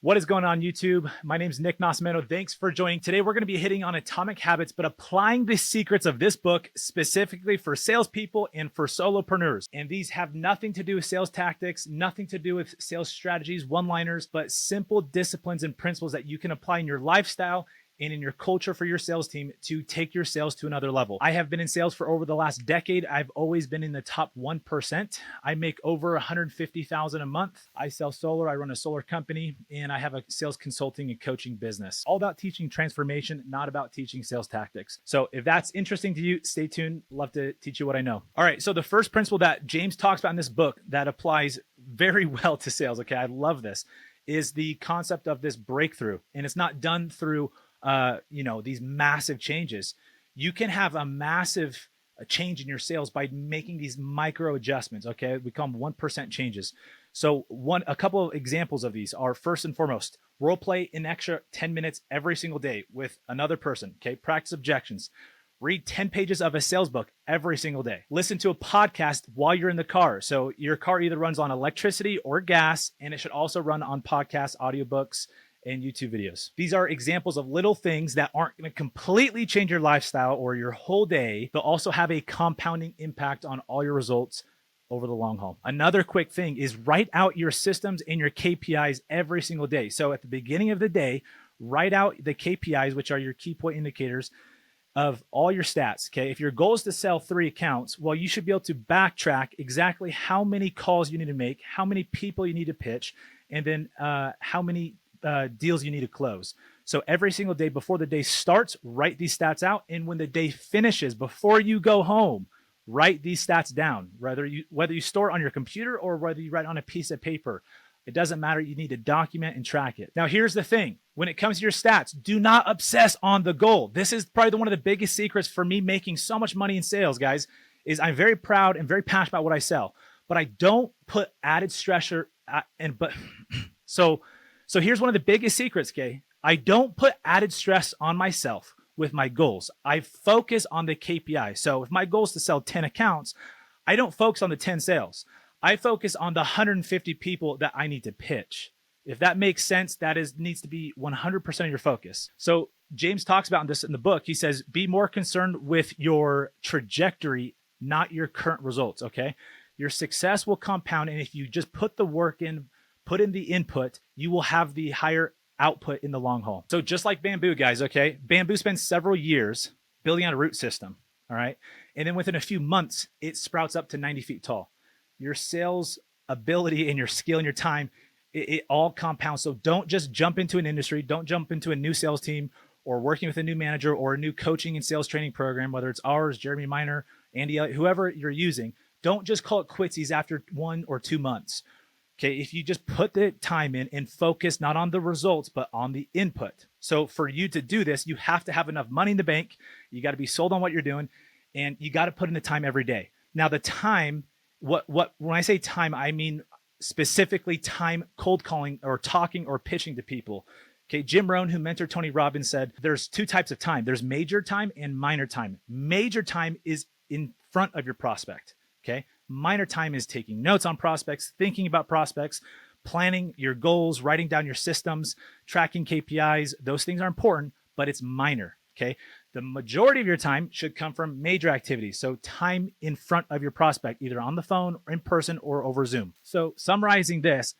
What is going on, YouTube? My name is Nick Nascimento. Thanks for joining. Today, we're going to be hitting on atomic habits, but applying the secrets of this book specifically for salespeople and for solopreneurs. And these have nothing to do with sales tactics, nothing to do with sales strategies, one-liners, but simple disciplines and principles that you can apply in your lifestyle and in your culture for your sales team to take your sales to another level. I have been in sales for over the last decade. I've always been in the top 1%. I make over $150,000 a month. I sell solar. I run a solar company, and I have a sales consulting and coaching business. All about teaching transformation, not about teaching sales tactics. So if that's interesting to you, stay tuned. Love to teach you what I know. All right. So the first principle that James talks about in this book that applies very well to sales, okay, I love this, is the concept of this breakthrough. And it's not done through these massive changes. You can have a massive change in your sales by making these micro adjustments. Okay, we call them 1% changes. So a couple of examples of these are, first and foremost, role play an extra 10 minutes every single day with another person. Okay, practice objections. Read 10 pages of a sales book every single day. Listen to a podcast while you're in the car. So your car either runs on electricity or gas, and it should also run on podcasts, audiobooks, and YouTube videos. These are examples of little things that aren't going to completely change your lifestyle or your whole day. They'll also have a compounding impact on all your results over the long haul. Another quick thing is write out your systems and your KPIs every single day. So at the beginning of the day, write out the KPIs, which are your key point indicators of all your stats. Okay. If your goal is to sell 3 accounts, well, you should be able to backtrack exactly how many calls you need to make, how many people you need to pitch, and then how many deals you need to close. So every single day before the day starts, write these stats out. And when the day finishes, before you go home, write these stats down, whether you store it on your computer or whether you write on a piece of paper. It doesn't matter. You need to document and track it. Now, here's the thing. When it comes to your stats, do not obsess on the goal. This is probably one of the biggest secrets for me making so much money in sales, guys, is I'm very proud and very passionate about what I sell, but I don't put added stressor So here's one of the biggest secrets, okay? I don't put added stress on myself with my goals. I focus on the KPI. So if my goal is to sell 10 accounts, I don't focus on the 10 sales. I focus on the 150 people that I need to pitch. If that makes sense, needs to be 100% of your focus. So James talks about this in the book. He says, be more concerned with your trajectory, not your current results, okay? Your success will compound, and if you just put the work in, put in the input, you will have the higher output in the long haul. So just like bamboo, guys, okay? Bamboo spends several years building out a root system, all right? And then within a few months, it sprouts up to 90 feet tall. Your sales ability and your skill and your time, it all compounds. So don't just jump into an industry. Don't jump into a new sales team or working with a new manager or a new coaching and sales training program, whether it's ours, Jeremy Miner, Andy Elliott, whoever you're using. Don't just call it quitsies after 1 or 2 months. Okay, if you just put the time in and focus not on the results, but on the input. So for you to do this, you have to have enough money in the bank. You got to be sold on what you're doing, and you got to put in the time every day. Now, the time, when I say time, I mean specifically time cold calling or talking or pitching to people. Okay, Jim Rohn, who mentored Tony Robbins, said there's 2 types of time. There's major time and minor time. Major time is in front of your prospect. Okay. Minor time is taking notes on prospects, thinking about prospects, planning your goals, writing down your systems, tracking KPIs. Those things are important, but it's minor. Okay. The majority of your time should come from major activities. So time in front of your prospect, either on the phone or in person or over Zoom. So summarizing this,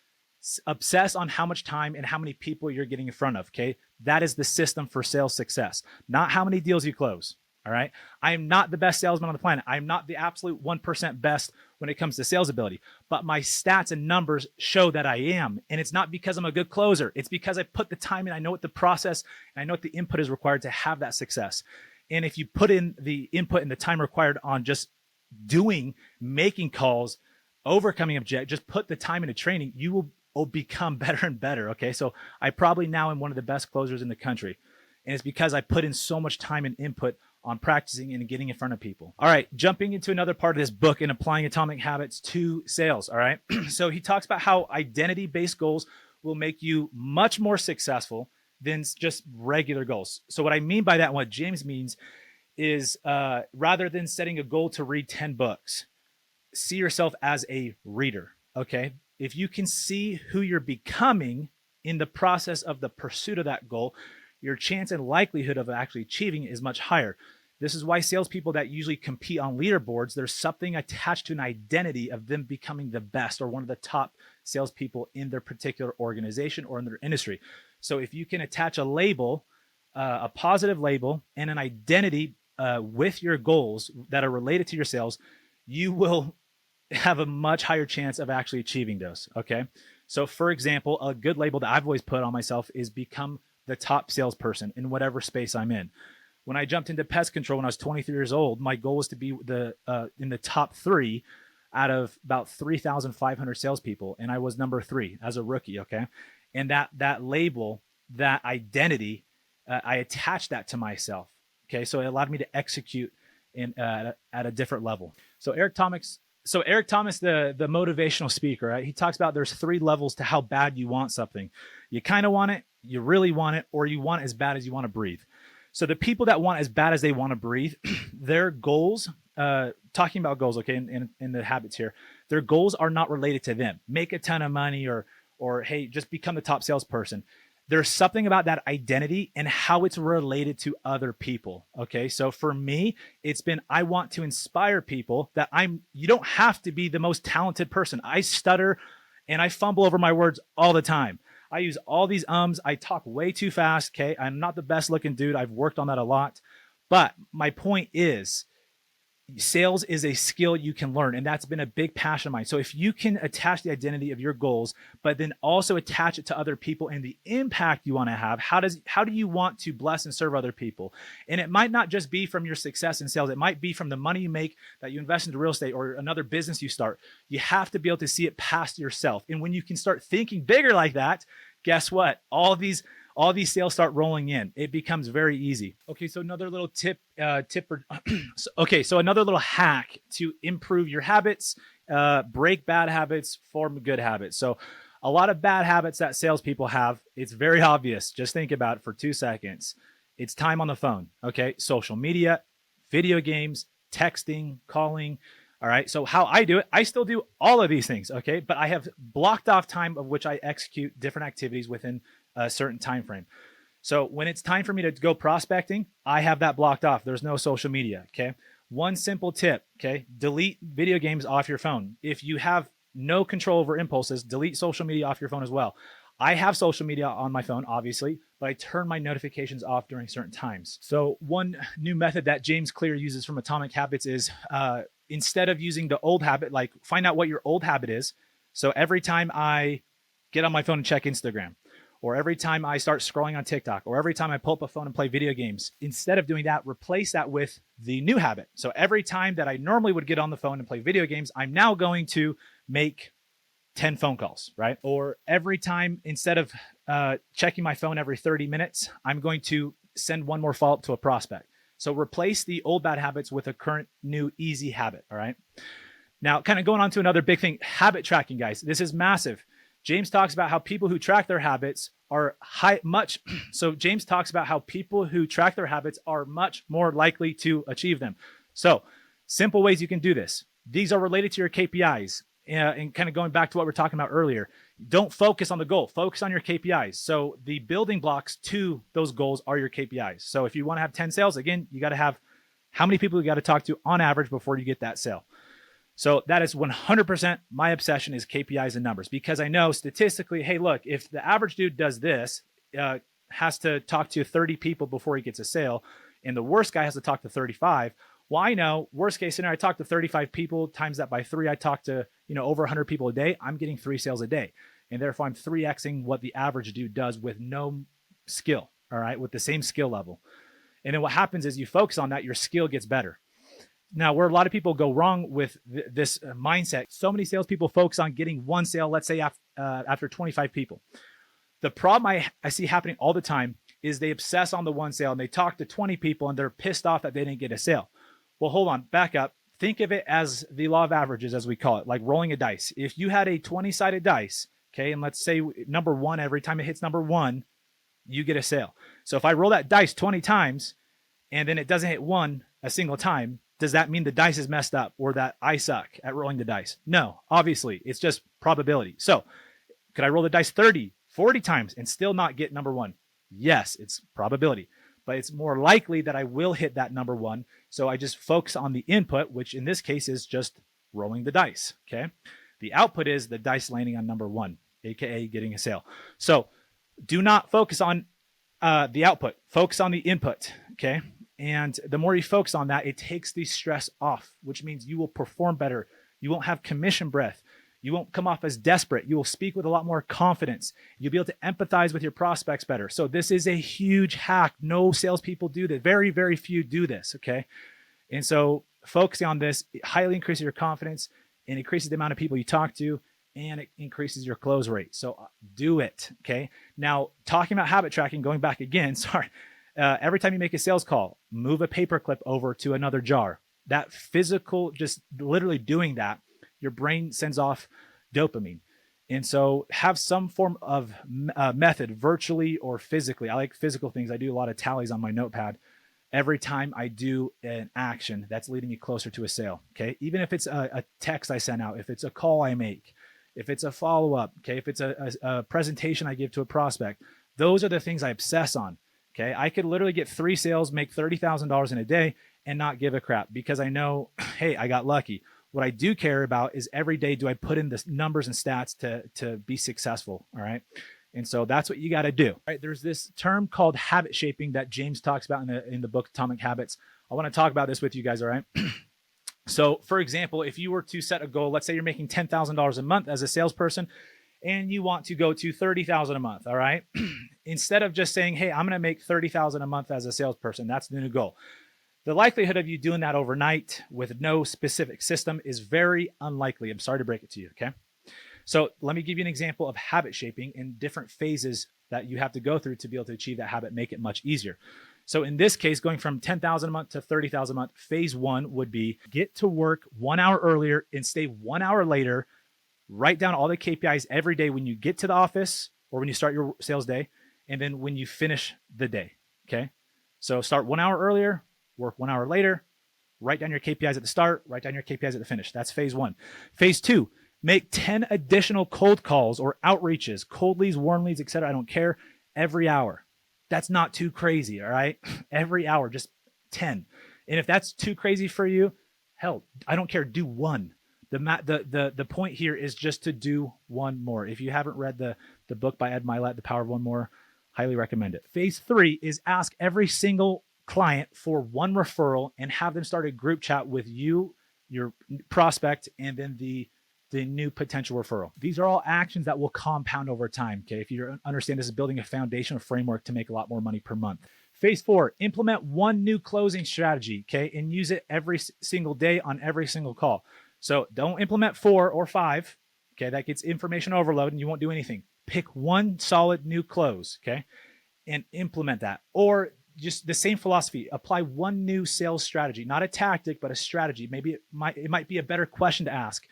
obsess on how much time and how many people you're getting in front of. Okay. That is the system for sales success, not how many deals you close. All right. I am not the best salesman on the planet. I'm not the absolute 1% best when it comes to sales ability, but my stats and numbers show that I am. And it's not because I'm a good closer. It's because I put the time in. I know what the process and I know what the input is required to have that success. And if you put in the input and the time required on just making calls, overcoming just put the time into training, you will become better and better. Okay. So I probably now am one of the best closers in the country. And it's because I put in so much time and input on practicing and getting in front of people. All right, jumping into another part of this book and applying atomic habits to sales. All right. So he talks about how identity-based goals will make you much more successful than just regular goals. So what I mean by that, and what James means is rather than setting a goal to read 10 books, see yourself as a reader. Okay. If you can see who you're becoming in the process of the pursuit of that goal, your chance and likelihood of actually achieving it is much higher. This is why salespeople that usually compete on leaderboards, there's something attached to an identity of them becoming the best or one of the top salespeople in their particular organization or in their industry. So if you can attach a label, a positive label, and an identity with your goals that are related to your sales, you will have a much higher chance of actually achieving those. Okay. So for example, a good label that I've always put on myself is become the top salesperson in whatever space I'm in. When I jumped into pest control when I was 23 years old, my goal was to be in the top 3 out of about 3,500 salespeople, and I was number 3 as a rookie. Okay, and that label, that identity, I attached that to myself. Okay, so it allowed me to execute at a different level. So Eric Thomas, the motivational speaker, right? He talks about there's 3 levels to how bad you want something. You kind of want it, you really want it, or you want it as bad as you want to breathe. So the people that want as bad as they want to breathe, their goals, talking about goals, okay, in the habits here, their goals are not related to them. Make a ton of money or hey, just become the top salesperson. There's something about that identity and how it's related to other people. Okay. So for me, it's been, I want to inspire people that you don't have to be the most talented person. I stutter and I fumble over my words all the time. I use all these ums. I talk way too fast. Okay. I'm not the best looking dude. I've worked on that a lot. But my point is, sales is a skill you can learn, and that's been a big passion of mine. So if you can attach the identity of your goals, but then also attach it to other people and the impact you want to have, how do you want to bless and serve other people? And it might not just be from your success in sales. It might be from the money you make that you invest into real estate or another business you start. You have to be able to see it past yourself. And when you can start thinking bigger like that, guess what? All these sales start rolling in. It becomes very easy. Okay, so another little so another little hack to improve your habits, break bad habits, form good habits. So a lot of bad habits that salespeople have, it's very obvious. Just think about it for 2 seconds. It's time on the phone, okay? Social media, video games, texting, calling. All right, so how I do it, I still do all of these things, okay? But I have blocked off time of which I execute different activities within a certain time frame. So when it's time for me to go prospecting, I have that blocked off. There's no social media, okay? One simple tip, okay? Delete video games off your phone. If you have no control over impulses, delete social media off your phone as well. I have social media on my phone, obviously, but I turn my notifications off during certain times. So one new method that James Clear uses from Atomic Habits is instead of using the old habit, like find out what your old habit is. So every time I get on my phone and check Instagram, or every time I start scrolling on TikTok, or every time I pull up a phone and play video games, instead of doing that, replace that with the new habit. So every time that I normally would get on the phone and play video games, I'm now going to make 10 phone calls, right? Or every time, instead of checking my phone every 30 minutes, I'm going to send one more follow-up to a prospect. So replace the old bad habits with a current new easy habit, all right? Now, kind of going on to another big thing, habit tracking, guys. This is massive. James talks about how people who track their habits are so James talks about how people who track their habits are much more likely to achieve them. So simple ways you can do this. These are related to your KPIs. And kind of going back to what we were talking about earlier, don't focus on the goal, focus on your KPIs. So the building blocks to those goals are your KPIs. So if you want to have 10 sales, again, you got to have how many people you got to talk to on average before you get that sale. So that is 100% my obsession is KPIs and numbers, because I know statistically, hey, look, if the average dude does this, has to talk to 30 people before he gets a sale, and the worst guy has to talk to 35. Well, I know worst case scenario, I talk to 35 people, times that by 3, I talk to, over 100 people a day. I'm getting 3 sales a day. And therefore I'm 3Xing what the average dude does with no skill. All right. With the same skill level. And then what happens is you focus on that, your skill gets better. Now, where a lot of people go wrong with this mindset, so many salespeople focus on getting one sale, let's say after 25 people. The problem I see happening all the time is they obsess on the one sale and they talk to 20 people and they're pissed off that they didn't get a sale. Well, hold on, back up. Think of it as the law of averages, as we call it, like rolling a dice. If you had a 20-sided dice, okay, and let's say number 1, every time it hits number 1, you get a sale. So if I roll that dice 20 times and then it doesn't hit 1 a single time, does that mean the dice is messed up or that I suck at rolling the dice? No, obviously, it's just probability. So could I roll the dice 30, 40 times and still not get number one? Yes, it's probability, but it's more likely that I will hit that number one. So I just focus on the input, which in this case is just rolling the dice. Okay. The output is the dice landing on number one, AKA getting a sale. So do not focus on the output, focus on the input. Okay. And the more you focus on that, it takes the stress off, which means you will perform better. You won't have commission breath. You won't come off as desperate. You will speak with a lot more confidence. You'll be able to empathize with your prospects better. So this is a huge hack. No salespeople do this. Very, very few do this. Okay. And so focusing on this, it highly increases your confidence and increases the amount of people you talk to, and it increases your close rate. So do it. Okay. Now, talking about habit tracking, going back again, sorry. Every time you make a sales call, move a paperclip over to another jar. That physical, just literally doing that, your brain sends off dopamine. And so have some form of method, virtually or physically. I like physical things. I do a lot of tallies on my notepad. Every time I do an action that's leading me closer to a sale. Okay. Even if it's a text I send out, if it's a call I make, if it's a follow-up, okay, if it's a presentation I give to a prospect, those are the things I obsess on. Okay, I could literally get 3 sales, make $30,000 in a day, and not give a crap because I know, hey, I got lucky. What I do care about is every day, do I put in the numbers and stats to be successful? All right. And so that's what you got to do. All right. There's this term called habit shaping that James talks about in the book Atomic Habits. I want to talk about this with you guys. All right. So, for example, if you were to set a goal, let's say you're making $10,000 a month as a salesperson, and you want to go to $30,000 a month. All right. Instead of just saying, hey, I'm going to make $30,000 a month as a salesperson, that's the new goal. The likelihood of you doing that overnight with no specific system is very unlikely. I'm sorry to break it to you. Okay. So let me give you an example of habit shaping in different phases that you have to go through to be able to achieve that habit, make it much easier. So in this case, going from $10,000 a month to $30,000 a month, phase one would be get to work 1 hour earlier and stay 1 hour later. Write down all the KPIs every day when you get to the office or when you start your sales day, and then when you finish the day. Okay. So start 1 hour earlier, work 1 hour later, write down your KPIs at the start, write down your KPIs at the finish. That's phase one. Phase two, make 10 additional cold calls or outreaches, cold leads, warm leads, etc. I don't care, every hour. That's not too crazy. All right. Every hour, just 10. And if that's too crazy for you, hell, I don't care. Do one. The point here is just to do one more. If you haven't read the book by Ed Mylett, The Power of One More, highly recommend it. Phase three is ask every single client for one referral and have them start a group chat with you, your prospect, and then the new potential referral. These are all actions that will compound over time. Okay. If you understand, this is building a foundation, a framework to make a lot more money per month. Phase four, implement one new closing strategy. Okay. And use it every single day on every single call. So don't implement 4 or 5. Okay. That gets information overload and you won't do anything. Pick one solid new close. Okay. And implement that. Or just the same philosophy, apply one new sales strategy, not a tactic, but a strategy. Maybe it might be a better question to ask.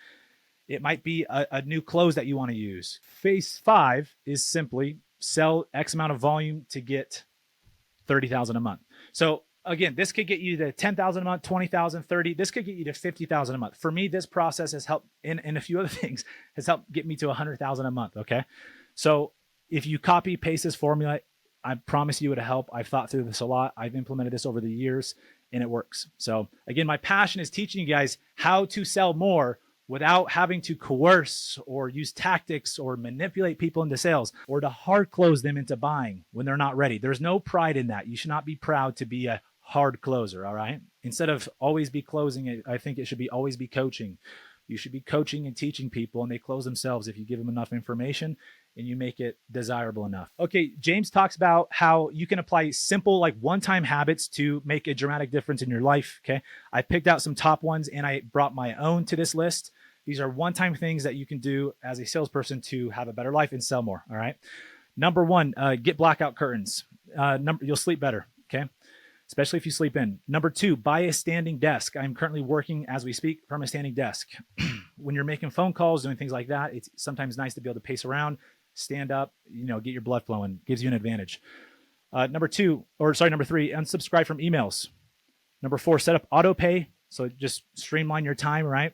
It might be a new close that you want to use. Phase 5 is simply sell X amount of volume to get 30,000 a month. So again, this could get you to 10,000 a month, 20,000, 30. This could get you to 50,000 a month. For me, this process has helped, and a few other things, has helped get me to 100,000 a month. Okay. So if you copy paste this formula, I promise you it'll help. I've thought through this a lot. I've implemented this over the years and it works. So again, my passion is teaching you guys how to sell more without having to coerce or use tactics or manipulate people into sales or to hard close them into buying when they're not ready. There's no pride in that. You should not be proud to be a hard closer. All right. Instead of always be closing, I think it should be always be coaching. You should be coaching and teaching people and they close themselves if you give them enough information and you make it desirable enough. Okay. James talks about how you can apply simple, like one-time habits to make a dramatic difference in your life. Okay. I picked out some top ones and I brought my own to this list. These are one-time things that you can do as a salesperson to have a better life and sell more. All right. Number one, get blackout curtains. You'll sleep better. Okay. Especially if you sleep in. Number two, buy a standing desk. I'm currently working as we speak from a standing desk. When you're making phone calls, doing things like that, it's sometimes nice to be able to pace around, stand up, get your blood flowing, gives you an advantage. Number three, unsubscribe from emails. Number four, set up auto pay. So just streamline your time, right?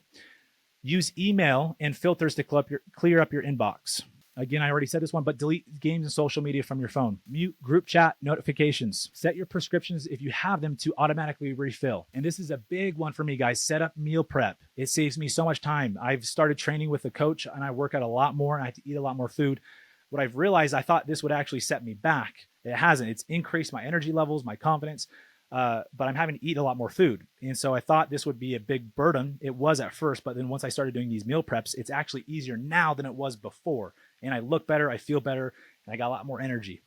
Use email and filters to clear up your inbox. Again, I already said this one, but delete games and social media from your phone. Mute group chat notifications. Set your prescriptions, if you have them, to automatically refill. And this is a big one for me, guys. Set up meal prep. It saves me so much time. I've started training with a coach and I work out a lot more and I have to eat a lot more food. What I've realized, I thought this would actually set me back. It hasn't. It's increased my energy levels, my confidence, but I'm having to eat a lot more food. And so I thought this would be a big burden. It was at first, but then once I started doing these meal preps, it's actually easier now than it was before. And I look better, I feel better, and I got a lot more energy.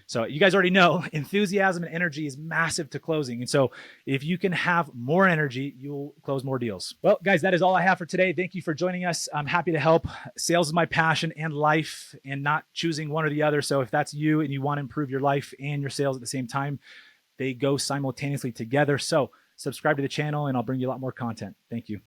So you guys already know enthusiasm and energy is massive to closing. And so if you can have more energy, you'll close more deals. Well, guys, that is all I have for today. Thank you for joining us. I'm happy to help. Sales is my passion and life, and not choosing one or the other. So if that's you and you want to improve your life and your sales at the same time, they go simultaneously together. So subscribe to the channel and I'll bring you a lot more content. Thank you.